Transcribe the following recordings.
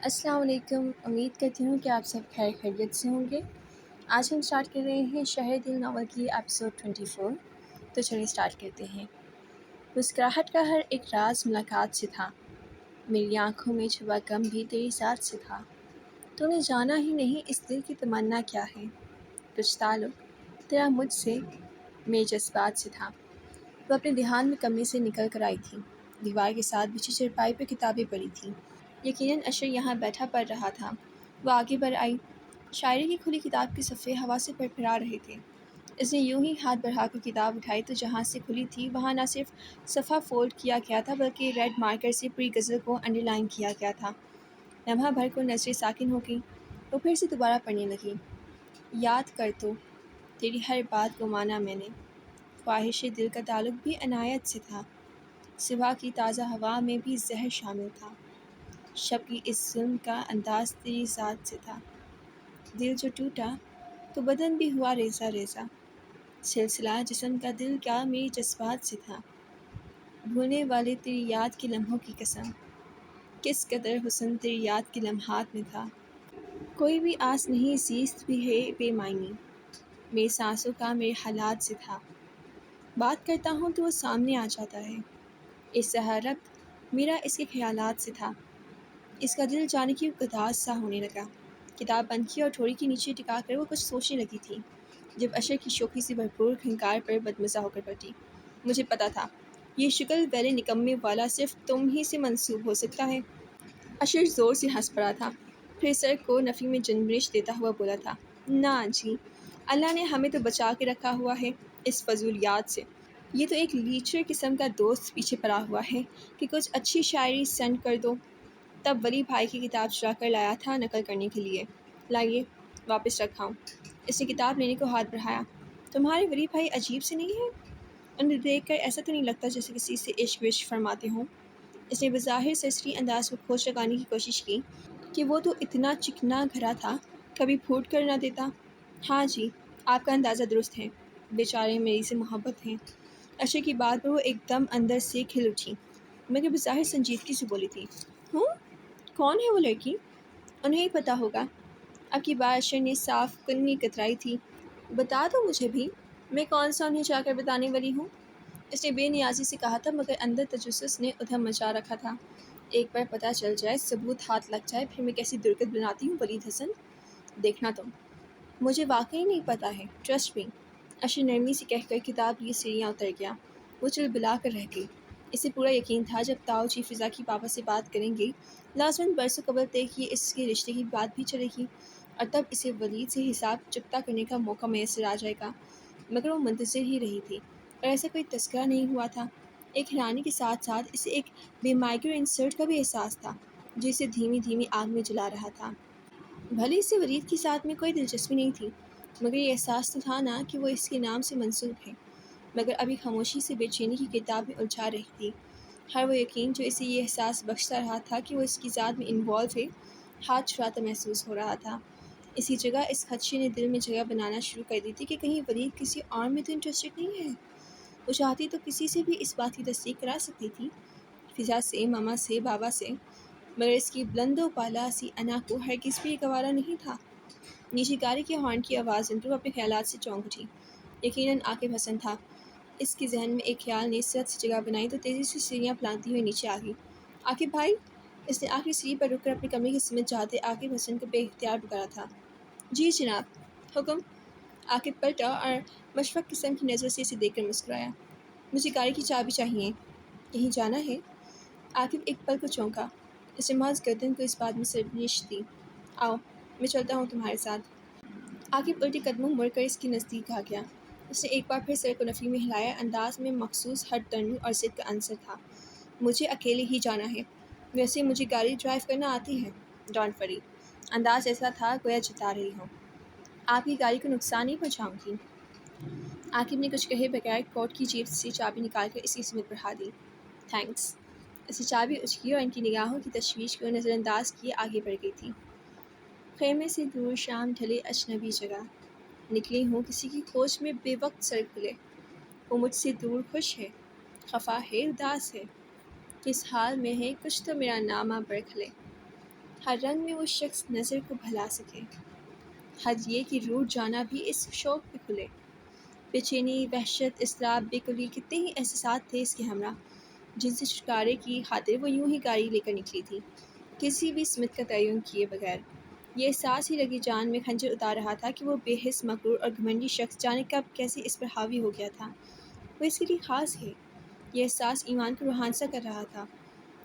السلام علیکم، امید کرتی ہوں کہ آپ سب خیر خیریت سے ہوں گے۔ آج ہم سٹارٹ کر رہے ہیں شہر دل ناول کی ایپیسوڈ 24۔ تو چلیے سٹارٹ کرتے ہیں۔ مسکراہٹ کا ہر ایک راز ملاقات سے تھا، میری آنکھوں میں چھپا غم بھی تیری ساتھ سے تھا۔ تو نے جانا ہی نہیں اس دل کی تمنا کیا ہے، کچھ تعلق تیرا مجھ سے میرے جذبات سے تھا۔ وہ اپنے دھیان میں کمرے سے نکل کر آئی تھی، دیوار کے ساتھ بچھی چرپائی پہ کتابیں پڑھی تھیں۔ یقیناً اشر یہاں بیٹھا پڑھ رہا تھا۔ وہ آگے بڑھ آئی، شاعری کی کھلی کتاب کے صفحے ہوا سے پھرپھرا رہے تھے۔ اس نے یوں ہی ہاتھ بڑھا کر کتاب اٹھائی تو جہاں سے کھلی تھی وہاں نہ صرف صفحہ فولڈ کیا گیا تھا بلکہ ریڈ مارکر سے پوری غزل کو انڈر لائن کیا گیا تھا۔ لمحہ بھر کو نظریں ساکن ہو گئیں، وہ پھر سے دوبارہ پڑھنے لگی۔ یاد کر تو تیری ہر بات کو مانا میں نے، خواہش دل کا تعلق بھی عنایت سے تھا، صبح کی تازہ ہوا میں بھی زہر شامل تھا، شب کی اس ظلم کا انداز تیری ذات سے تھا۔ دل جو ٹوٹا تو بدن بھی ہوا ریزہ ریزہ، سلسلہ جسم کا دل کیا میری جذبات سے تھا۔ بھولنے والے تیری یاد کے لمحوں کی قسم، کس قدر حسن تیری یاد کے لمحات میں تھا۔ کوئی بھی آس نہیں زیست بھی ہے بے معنی، میری سانسوں کا میرے حالات سے تھا۔ بات کرتا ہوں تو وہ سامنے آ جاتا ہے، اس سے ربط میرا اس کے خیالات سے تھا۔ اس کا دل جانے کی گداز سا ہونے لگا۔ کتاب بند کی اور ٹھوڑی کے نیچے ٹکا کر وہ کچھ سوچنے لگی تھی، جب اشر کی شوخی سے بھرپور کھنکار پر بدمزہ ہو کر پڑی۔ مجھے پتا تھا یہ شکل والے نکمے والا صرف تم ہی سے منسوب ہو سکتا ہے۔ اشر زور سے ہنس پڑا تھا، پھر سر کو نفی میں جنبش دیتا ہوا بولا تھا، نہ جی، اللہ نے ہمیں تو بچا کے رکھا ہوا ہے اس فضولیات سے۔ یہ تو ایک لیچر قسم کا دوست پیچھے پڑا ہوا ہے کہ کچھ اچھی شاعری سینڈ کر دو۔ تب ولی بھائی کی کتاب چرا کر لایا تھا نقل کرنے کے لیے، لائیے واپس رکھا ہوں۔ اس نے کتاب لینے کو ہاتھ بڑھایا۔ تمہارے ولی بھائی عجیب سے نہیں ہیں؟ انہیں دیکھ کر ایسا تو نہیں لگتا جیسے کسی سے عشق وشق فرماتے ہوں۔ اس نے بظاہر سرسری انداز میں کھوج لگانے کی کوشش کی کہ وہ تو اتنا چکنا گھرا تھا، کبھی پھوٹ کر نہ دیتا۔ ہاں جی، آپ کا اندازہ درست ہے، بیچارے میری سے محبت ہیں۔ اشر کی بات پر وہ ایک دم اندر سے کھل اٹھی، مگر بظاہر سنجیدگی سے بولی تھی، ہوں؟ کون ہے وہ لڑکی؟ انہیں ہی پتہ ہوگا۔ اب کی بار اشر نے صاف کنی کترائی تھی، بتا دو مجھے بھی، میں کون سا انہیں جا کر بتانے والی ہوں؟ اس نے بے نیازی سے کہا تھا مگر اندر تجسس نے ادھم مچا رکھا تھا۔ ایک بار پتہ چل جائے، ثبوت ہاتھ لگ جائے، پھر میں کیسی درگت بناتی ہوں ولید حسن، دیکھنا تم۔ مجھے واقعی نہیں پتہ ہے، ٹرسٹ می۔ اشر نرمی سے کہہ کر کتاب لیے سیڑھیاں اتر گیا۔ وہ چلبلا کر رہ گئی۔ اسے پورا یقین تھا جب تاؤ جی فضا کی پاپا سے بات کریں گے، لازماً برسوں قبل طے کیے اس کے رشتے کی بات بھی چلے گی، اور تب اسے ولید سے حساب چکتا کرنے کا موقع میسر آ جائے گا۔ مگر وہ منتظر ہی رہی تھی، اور ایسا کوئی تذکرہ نہیں ہوا تھا۔ ایک حیرانی کے ساتھ ساتھ اسے ایک بے مائکرو انسلٹ کا بھی احساس تھا، جو اسے دھیمی دھیمی آگ میں جلا رہا تھا۔ بھلے اسے ولید کے ساتھ میں کوئی دلچسپی نہیں تھی، مگر یہ احساس تو تھا نا کہ وہ اس کے نام سے منسوب ہے۔ مگر ابھی خاموشی سے بے چینی کی کتاب میں الجھا رہی تھی۔ ہر وہ یقین جو اسے یہ احساس بخشتا رہا تھا کہ وہ اس کی ذات میں انوالو ہے، ہاتھ چھڑاتا محسوس ہو رہا تھا۔ اسی جگہ اس خدشے نے دل میں جگہ بنانا شروع کر دی تھی کہ کہیں ولید کسی اور میں تو انٹرسٹڈ نہیں ہے۔ وہ چاہتی تو کسی سے بھی اس بات کی تصدیق کرا سکتی تھی، فضا سے، ماما سے، بابا سے، مگر اس کی بلند و بالا سی انا کو ہرگز بھی یہ گوارا نہیں تھا۔ نیچے گاڑی کے ہارن کی آواز سن کر وہ اپنے خیالات سے چونک اٹھی۔ یقیناً عاقب حسن تھا۔ اس کے ذہن میں ایک خیال نے سرعت سے جگہ بنائی تو تیزی سے سیڑھیاں پلانتی ہوئی نیچے آ گئی۔ عاقب بھائی! اس نے آخری سیڑھی پر رک کر اپنے کمرے کی سمت جاتے عاقب حسن کو بے اختیار پکارا تھا۔ جی جناب، حکم؟ عاقب پلٹا اور مشفق قسم کی نظر سے اسے دیکھ کر مسکرایا۔ مجھے گاڑی کی چابی چاہیے، کہیں جانا ہے؟ عاقب ایک پل کو چونکا، اس نے محض گردن کو اس بات میں سرزنش دی، آؤ میں چلتا ہوں تمہارے ساتھ۔ عاقب الٹے قدموں مڑ کر اس کے نزدیک آ گیا۔ اس نے ایک بار پھر سر کو نفی میں ہلایا، انداز میں مخصوص ہٹ درمی اور ضد کا عنصر تھا۔ مجھے اکیلے ہی جانا ہے، ویسے مجھے گاڑی ڈرائیو کرنا آتی ہے، ڈونٹ وری۔ انداز ایسا تھا گویا جتا رہی ہوں، آپ کی گاڑی کو نقصان نہیں پہنچاؤں گی۔ عاقب نے کچھ کہے بغیر کوٹ کی جیب سے چابی نکال کر اس کی سمت بڑھا دی۔ تھینکس۔ اس نے چابی اچکی اور ان کی نگاہوں کی تشویش کو نظر انداز کیے آگے بڑھ گئی تھی۔ خیمے سے دور شام ڈھلے اجنبی جگہ، نکلی ہوں کسی کی کھوج میں بے وقت سر کھلے۔ وہ مجھ سے دور خوش ہے، خفا ہے، اداس ہے، کس حال میں ہے کچھ تو میرا نامہ برکھلے۔ ہر رنگ میں وہ شخص نظر کو بھلا سکے، حد یہ کہ روٹ جانا بھی اس شوق پہ کھلے۔ بے چینی، وحشت، اضطراب، بے قراری، کتنے ہی احساسات تھے اس کے ہمراہ، جن سے چھٹکارے کی خاطر وہ یوں ہی گاڑی لے کر نکلی تھی، کسی بھی سمت کا تعین کیے بغیر۔ یہ احساس ہی رگی جان میں خنجر اتار رہا تھا کہ وہ بے حس، مغرور اور گھمنڈی شخص جانے کب کیسے اس پر حاوی ہو گیا تھا۔ وہ اس کے لیے خاص ہے۔ یہ احساس ایمان کو روحانسا کر رہا تھا۔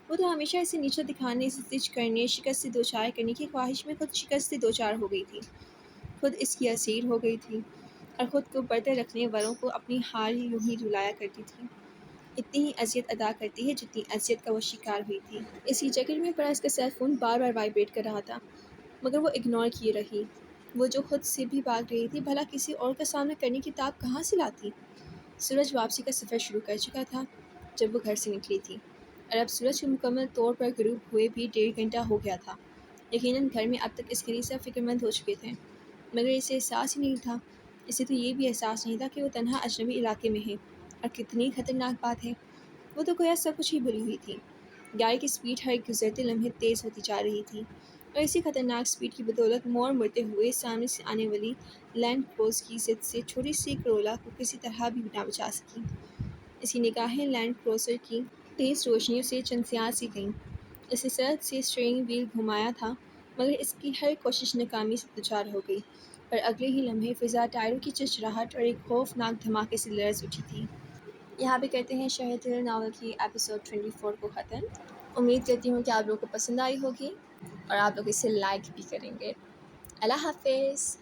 وہ تو ہمیشہ اسے نیچا دکھانے، اسے تج کرنے، شکست سے دوچار کرنے کی خواہش میں خود شکست سے دوچار ہو گئی تھی، خود اس کی اسیر ہو گئی تھی، اور خود کو پردے رکھنے والوں کو اپنی ہار ہی یوں ہی رلایا کرتی تھی، اتنی ہی اذیت ادا کرتی ہے جتنی اذیت کا وہ شکار ہوئی تھی۔ اسی چکر میں پڑا اس کا سیل فون بار بار وائبریٹ کر رہا تھا، مگر وہ اگنور کیے رہی۔ وہ جو خود سے بھی بھاگ رہی تھی، بھلا کسی اور کا سامنا کرنے کی تاب کہاں سے لاتی؟ سورج واپسی کا سفر شروع کر چکا تھا جب وہ گھر سے نکلی تھی، اور اب سورج کو مکمل طور پر غروب ہوئے بھی 1.5 گھنٹہ ہو گیا تھا۔ یقیناً گھر میں اب تک اس کے لیے سب فکر مند ہو چکے تھے، مگر اسے احساس ہی نہیں تھا۔ اسے تو یہ بھی احساس نہیں تھا کہ وہ تنہا اجنبی علاقے میں ہے، اور کتنی خطرناک بات ہے۔ وہ تو گویا سب کچھ ہی بھولی ہوئی تھی۔ گاڑی کی سپیڈ ہر گزرتے لمحے تیز ہوتی جا رہی تھی، اور اسی خطرناک سپیڈ کی بدولت موڑ مڑتے ہوئے سامنے سے آنے والی لینڈ کروز کی ضد سے چھوٹی سی کرولا کو کسی طرح بھی نہ بچا سکی۔ اس کی نگاہیں لینڈ کروزر کی تیز روشنیوں سے چندسیاں سی گئیں۔ اس نے سرعت سے اسٹیئرنگ وہیل گھمایا تھا، مگر اس کی ہر کوشش ناکامی سے دوچار ہو گئی، اور اگلے ہی لمحے فضا ٹائروں کی چرچراہٹ اور ایک خوفناک دھماکے سے لرز اٹھی تھی۔ یہاں پہ کرتے ہیں شہر دل ناول کی ایپیسوڈ 24 کو ختم۔ امید کرتی ہوں کہ آپ لوگوں کو پسند آئی ہوگی، اور آپ لوگ اسے لائک بھی کریں گے۔ اللہ حافظ۔